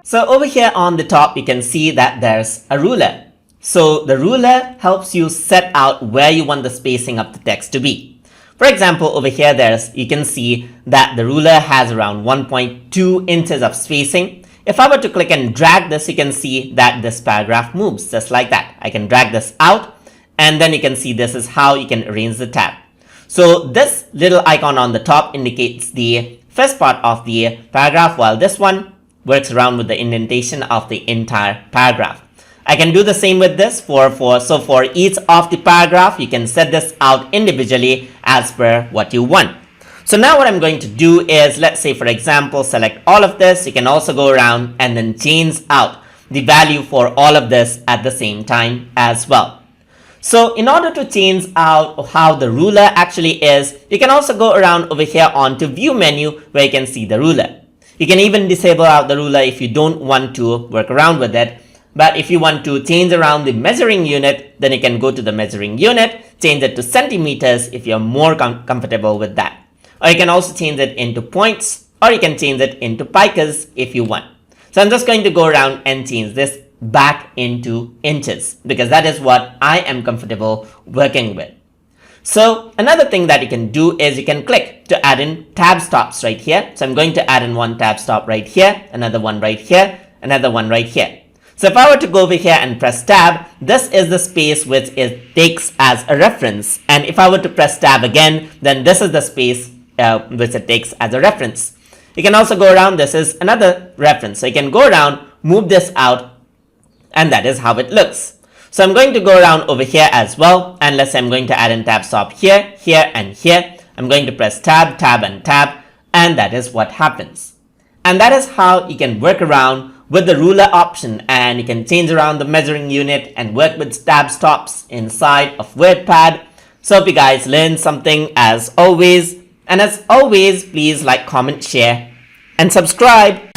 So over here on the top, you can see that there's a ruler. So the ruler helps you set out where you want the spacing of the text to be. For example, over here, you can see that the ruler has around 1.2 inches of spacing. If I were to click and drag this, you can see that this paragraph moves just like that. I can drag this out, and then you can see this is how you can arrange the tab. So this little icon on the top indicates the first part of the paragraph, while this one works around with the indentation of the entire paragraph. I can do the same with this for each of the paragraph, you can set this out individually as per what you want. So now what I'm going to do is, let's say for example, select all of this. You can also go around and then change out the value for all of this at the same time as well. So in order to change out how the ruler actually is, you can also go around over here onto view menu where you can see the ruler. You can even disable out the ruler if you don't want to work around with it. But if you want to change around the measuring unit, then you can go to the measuring unit, change it to centimeters if you're more comfortable with that. Or you can also change it into points, or you can change it into picas if you want. So I'm just going to go around and change this back into inches because that is what I am comfortable working with. So another thing that you can do is you can click to add in tab stops right here. So I'm going to add in one tab stop right here, another one right here, another one right here. So if I were to go over here and press tab, this is the space which it takes as a reference. And if I were to press tab again, then this is the space which it takes as a reference. You can also go around, this is another reference. So you can go around, move this out, and that is how it looks. So I'm going to go around over here as well. And let's say I'm going to add in tab stop here, here, and here. I'm going to press tab, tab, and tab. And that is what happens. And that is how you can work around with the ruler option, and you can change around the measuring unit and work with tab stops inside of WordPad. So hope you guys learned something as always. And as always, please like, comment, share, and subscribe.